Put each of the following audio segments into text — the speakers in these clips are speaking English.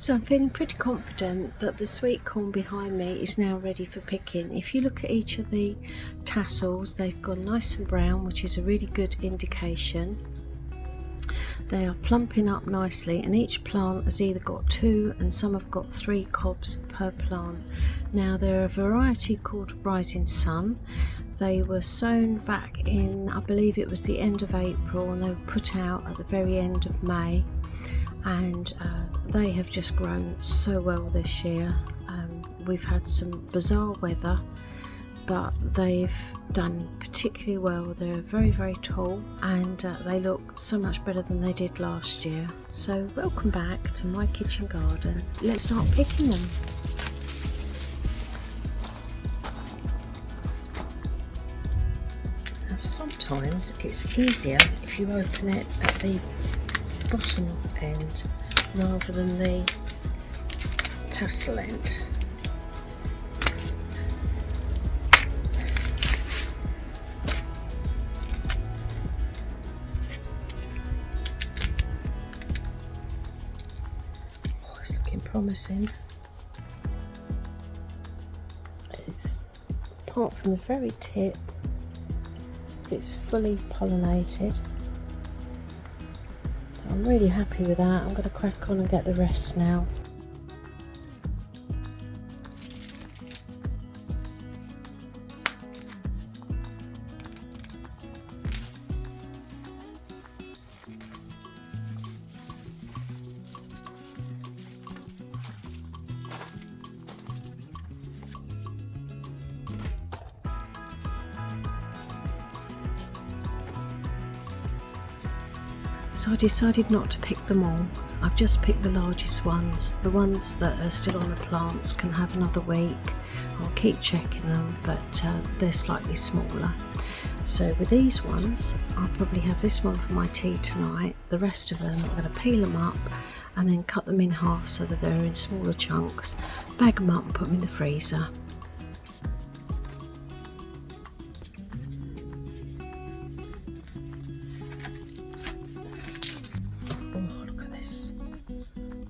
So I'm feeling pretty confident that the sweet corn behind me is now ready for picking. If you look at each of the tassels, they've gone nice and brown, which is a really good indication. They are plumping up nicely, and each plant has either got 2 and some have got 3 cobs per plant. Now they're a variety called Rising Sun. They were sown back in, I believe it was the end of April, and they were put out at the very end of May. And they have just grown so well this year. We've had some bizarre weather, but they've done particularly well. They're very, very tall, and they look so much better than they did last year. So welcome back to my kitchen garden. Let's start picking them. Now sometimes it's easier if you open it at the bottom end rather than the tassel end. Oh, it's looking promising. It's, apart from the very tip, it's fully pollinated. I'm really happy with that. I'm going to crack on and get the rest now. So I decided not to pick them all. I've just picked the largest ones. The ones that are still on the plants can have another week. I'll keep checking them, but they're slightly smaller. So with these ones, I'll probably have this one for my tea tonight. The rest of them, I'm going to peel them up and then cut them in half so that they're in smaller chunks, bag them up and put them in the freezer.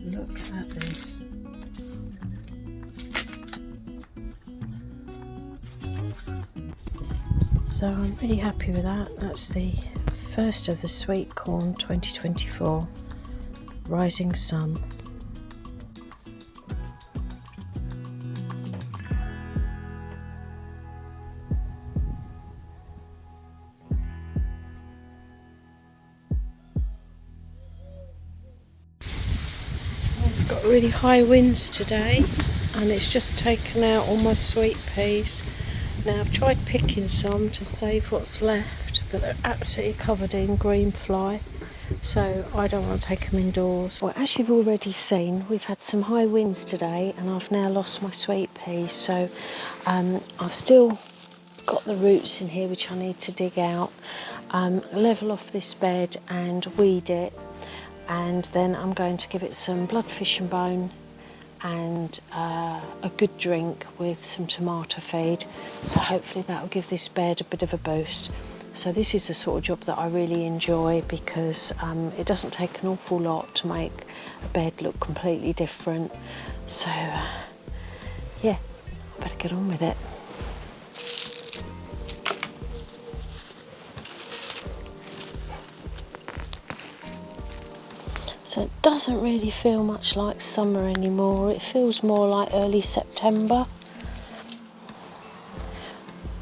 Look at this. So I'm really happy with that. That's the first of the Sweetcorn 2024 Rising Sun. Got really high winds today, and it's just taken out all my sweet peas. Now I've tried picking some to save what's left, but they're absolutely covered in green fly, so I don't want to take them indoors. Well, as you've already seen, we've had some high winds today, and I've now lost my sweet peas. So I've still got the roots in here which I need to dig out, level off this bed and weed it. And then I'm going to give it some blood, fish and bone and a good drink with some tomato feed. So hopefully that will give this bed a bit of a boost. So this is the sort of job that I really enjoy, because it doesn't take an awful lot to make a bed look completely different. So yeah, better get on with it. So it doesn't really feel much like summer anymore. It feels more like early September,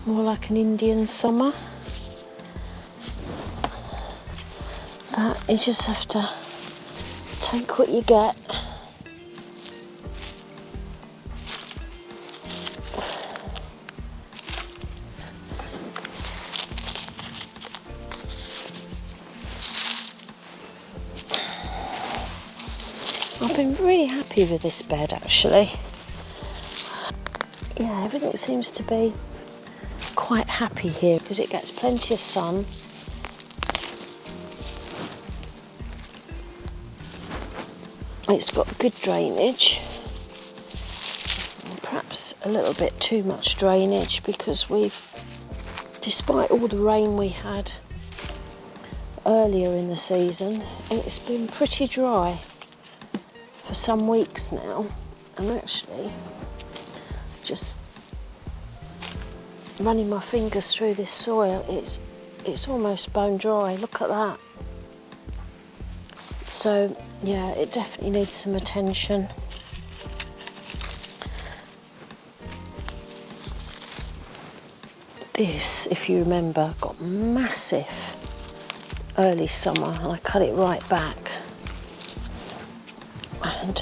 more like an Indian summer. You just have to take what you get. I've been really happy with this bed actually. Yeah, everything seems to be quite happy here because it gets plenty of sun. It's got good drainage, perhaps a little bit too much drainage, because despite all the rain we had earlier in the season, it's been pretty dry for some weeks now, and actually just running my fingers through this soil, it's almost bone dry. Look at that. So yeah, it definitely needs some attention. This, if you remember, got massive early summer, and I cut it right back,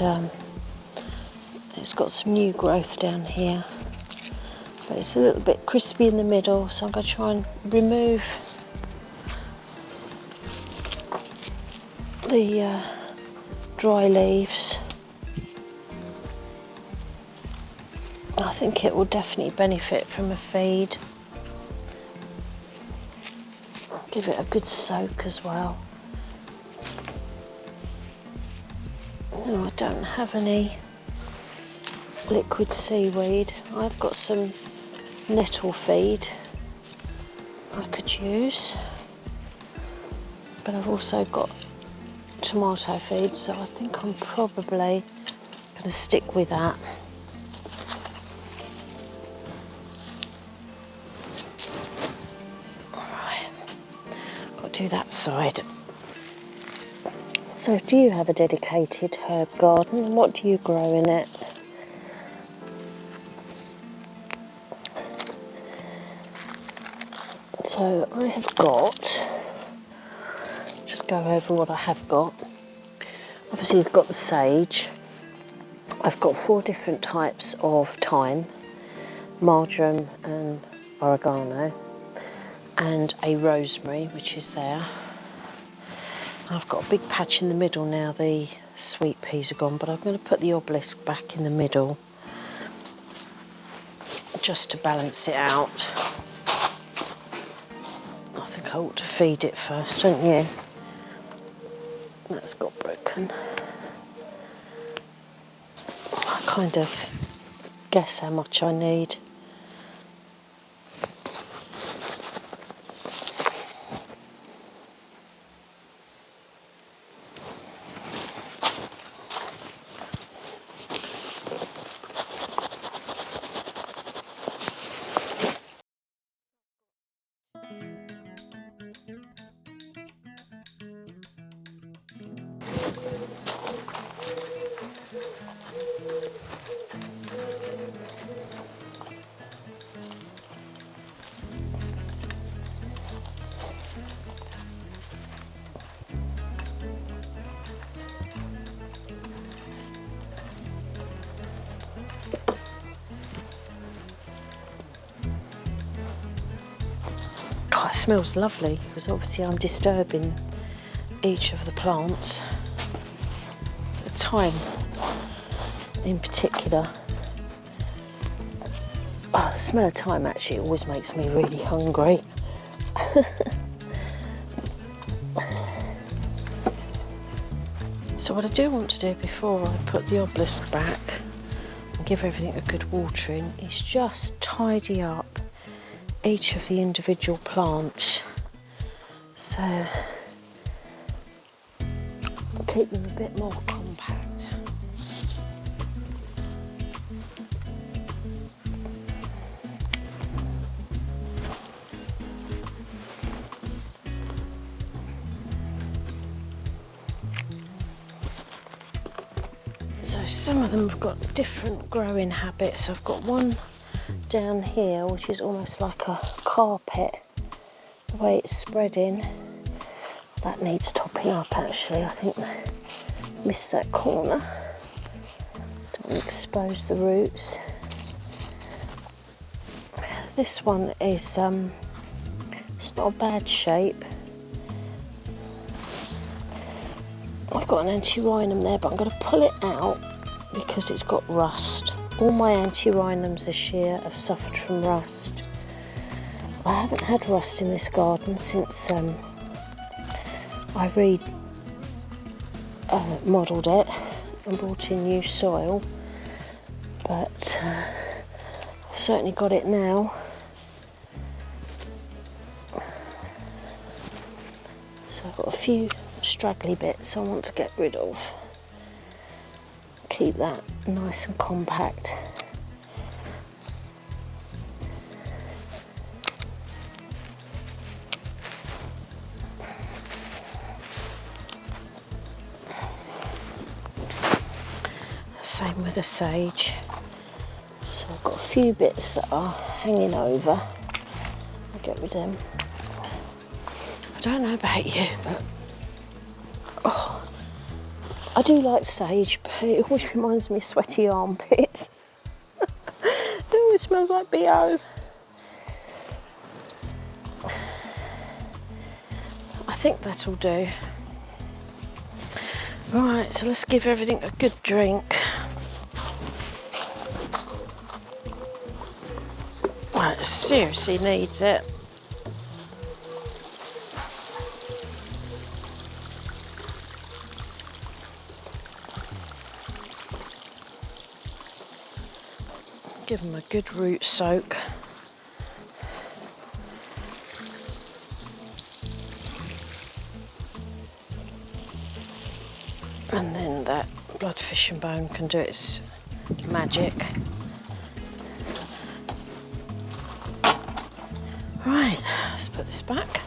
and it's got some new growth down here, but it's a little bit crispy in the middle, so I'm going to try and remove the dry leaves. I think it will definitely benefit from a feed. Give it a good soak as well. No, I don't have any liquid seaweed. I've got some nettle feed I could use, but I've also got tomato feed, so I think I'm probably going to stick with that. Do that side. So do you have a dedicated herb garden? What do you grow in it? So I have got, just go over what I have got. Obviously you've got the sage. I've got 4 different types of thyme, marjoram and oregano, and a rosemary, which is there. I've got a big patch in the middle now. The sweet peas are gone, but I'm going to put the obelisk back in the middle just to balance it out. I think I ought to feed it first, don't you? That's got broken. I kind of guess how much I need. It smells lovely, because obviously I'm disturbing each of the plants. The thyme in particular. Oh, the smell of thyme actually always makes me really hungry. So what I do want to do before I put the obelisk back and give everything a good watering is just tidy up each of the individual plants, so keep them a bit more compact. So some of them have got different growing habits. I've got one down here which is almost like a carpet, the way it's spreading. That needs topping up actually. I think I missed that corner. Don't want to expose the roots. This one is it's not a bad shape. I've got an anti-rhinum there, but I'm going to pull it out because it's got rust. All my anti-rhinums this year have suffered from rust. I haven't had rust in this garden since I modelled it and brought in new soil, but I've certainly got it now. So I've got a few straggly bits I want to get rid of. keep that nice and compact. Same with the sage. So I've got a few bits that are hanging over. I'll get rid of them. I don't know about you, but I do like sage, but it always reminds me of sweaty armpits. It always smells like BO. I think that'll do. Right, so let's give everything a good drink. Well, it seriously needs it. Give them a good root soak. And then that bloodfish and bone can do its magic. Right, let's put this back.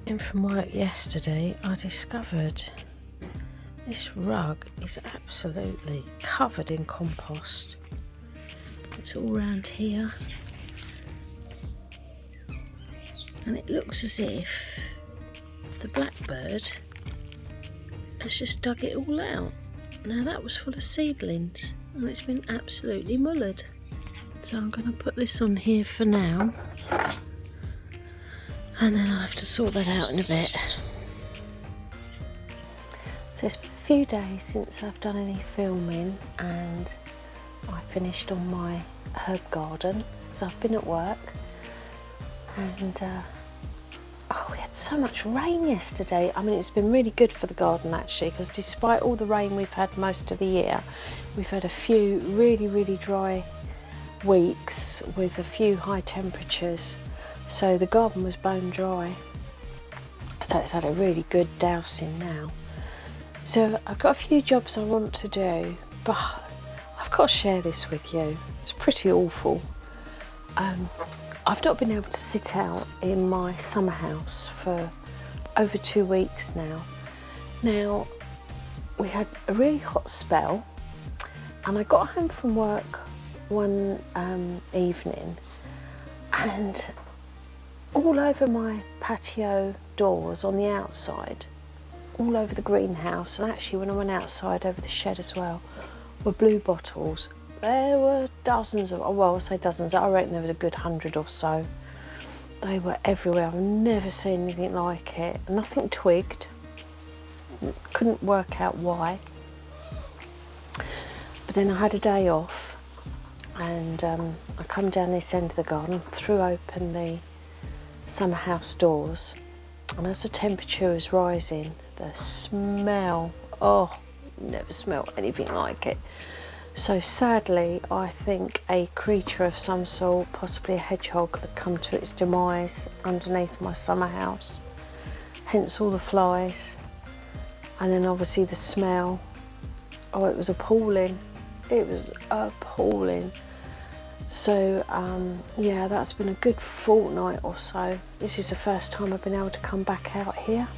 In from work yesterday, I discovered this rug is absolutely covered in compost. It's all around here, and it looks as if the blackbird has just dug it all out. Now that was full of seedlings and it's been absolutely mullered. So I'm going to put this on here for now, and then I'll have to sort that out in a bit. So it's been a few days since I've done any filming, and I finished on my herb garden. So I've been at work, and we had so much rain yesterday. I mean, it's been really good for the garden actually, because despite all the rain we've had most of the year, we've had a few really dry weeks with a few high temperatures. So the garden was bone dry. So it's had a really good dousing now. So I've got a few jobs I want to do, but I've got to share this with you. It's pretty awful. I've not been able to sit out in my summer house for over 2 weeks now. Now, we had a really hot spell, and I got home from work one evening, and all over my patio doors on the outside, all over the greenhouse, and actually when I went outside over the shed as well, were blue bottles. There were dozens of, well, I say dozens, I reckon there was a good 100 or so. They were everywhere. I've never seen anything like it. Nothing twigged. Couldn't work out why. But then I had a day off, and I come down this end of the garden, threw open the summer house doors, and as the temperature was rising, the smell, oh, never smelled anything like it. So sadly, I think a creature of some sort, possibly a hedgehog, had come to its demise underneath my summer house, hence all the flies, and then obviously the smell. Oh, it was appalling. It was appalling. So yeah, that's been a good fortnight or so. This is the first time I've been able to come back out here,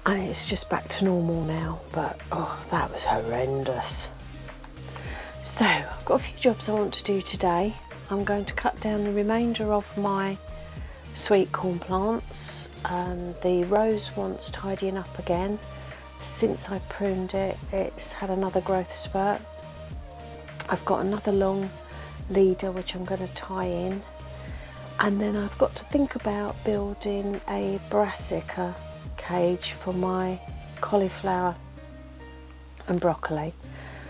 and it's just back to normal now, but oh, that was horrendous. So I've got a few jobs I want to do today. I'm going to cut down the remainder of my sweet corn plants. The rose wants tidying up again. Since I pruned it, it's had another growth spurt. I've got another long leader which I'm going to tie in, and then I've got to think about building a brassica cage for my cauliflower and broccoli.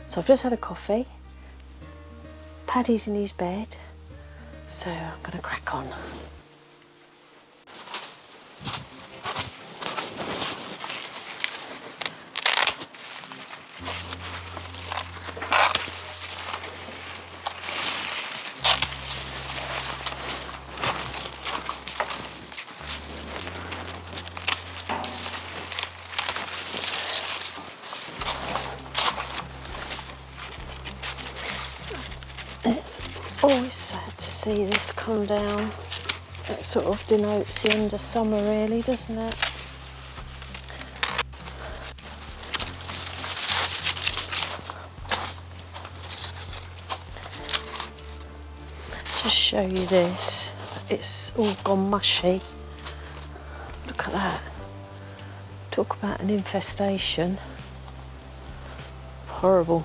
So I've just had a coffee, Paddy's in his bed, so I'm going to crack on. Always sad to see this come down. It sort of denotes the end of summer really, doesn't it? Just show you this. It's all gone mushy. Look at that. Talk about an infestation. Horrible.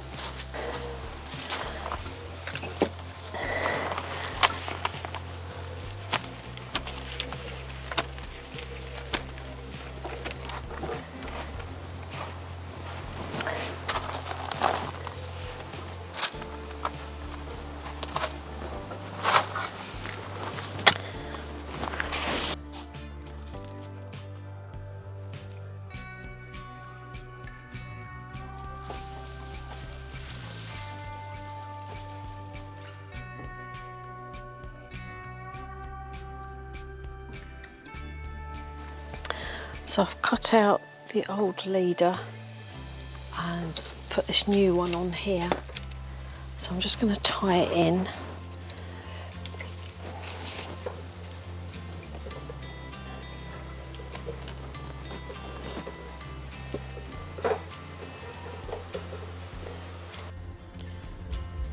So I've cut out the old leader and put this new one on here. So I'm just going to tie it in.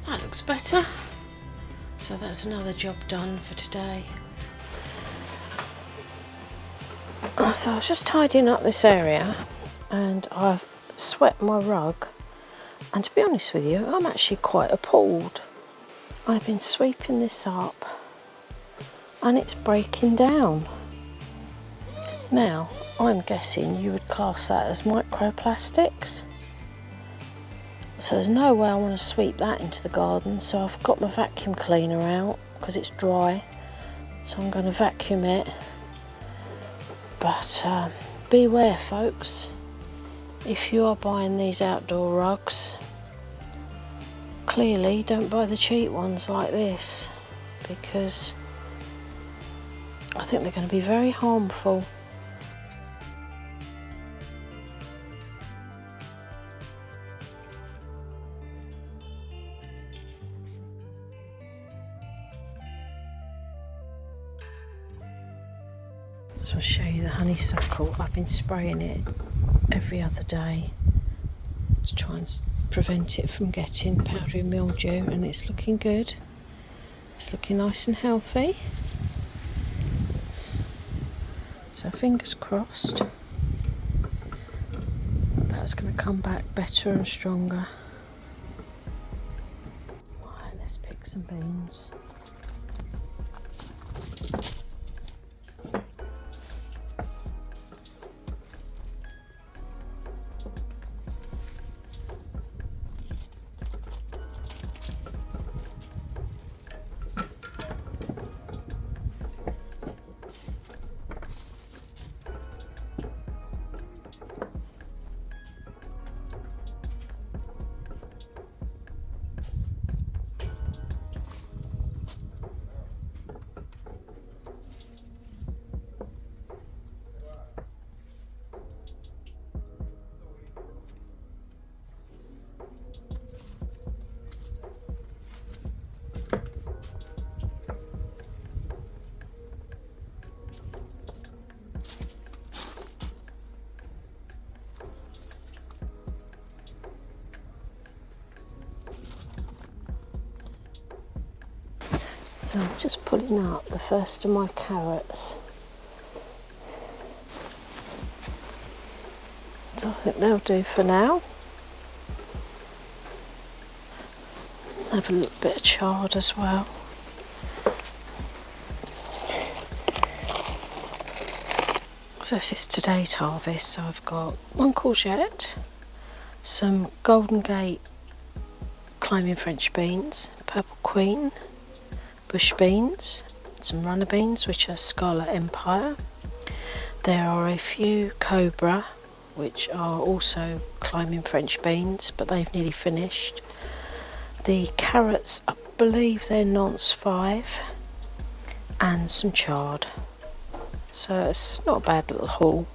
That looks better. So that's another job done for today. So I was just tidying up this area and I've swept my rug, and to be honest with you, I'm actually quite appalled. I've been sweeping this up and it's breaking down. Now I'm guessing you would class that as microplastics. So there's no way I want to sweep that into the garden, so I've got my vacuum cleaner out because it's dry, so I'm going to vacuum it. But beware folks, if you are buying these outdoor rugs, clearly don't buy the cheap ones like this, because I think they're going to be very harmful. So I'll show you the honeysuckle. I've been spraying it every other day to try and prevent it from getting powdery mildew, and it's looking good. It's looking nice and healthy. So fingers crossed that's going to come back better and stronger. Right, let's pick some beans. So I'm just pulling up the first of my carrots. So I think they'll do for now. Have a little bit of chard as well. So this is today's harvest. So I've got 1 courgette, some Golden Gate climbing French beans, purple queen, bush beans, some runner beans which are Scarlet Empire. There are a few cobra which are also climbing French beans, but they've nearly finished. The carrots, I believe they're nonce 5, and some chard. So it's not a bad little haul.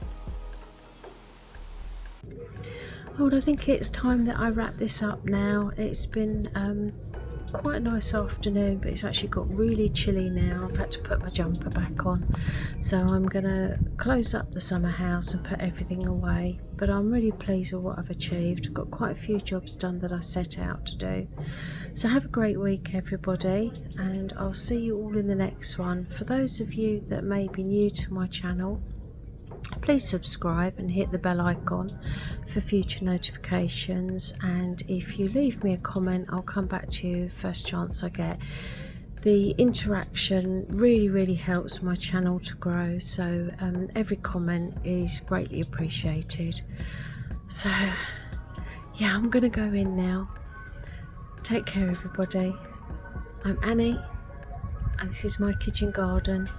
Well, I think it's time that I wrap this up now. It's been quite a nice afternoon, but it's actually got really chilly now. I've had to put my jumper back on, so I'm gonna close up the summer house and put everything away. But I'm really pleased with what I've achieved. I've got quite a few jobs done that I set out to do. So have a great week, everybody, and I'll see you all in the next one. For those of you that may be new to my channel, please subscribe and hit the bell icon for future notifications, and if you leave me a comment, I'll come back to you first chance I get. The interaction really helps my channel to grow, so every comment is greatly appreciated. So yeah, I'm gonna go in now. Take care, everybody. I'm Annie, and this is my kitchen garden.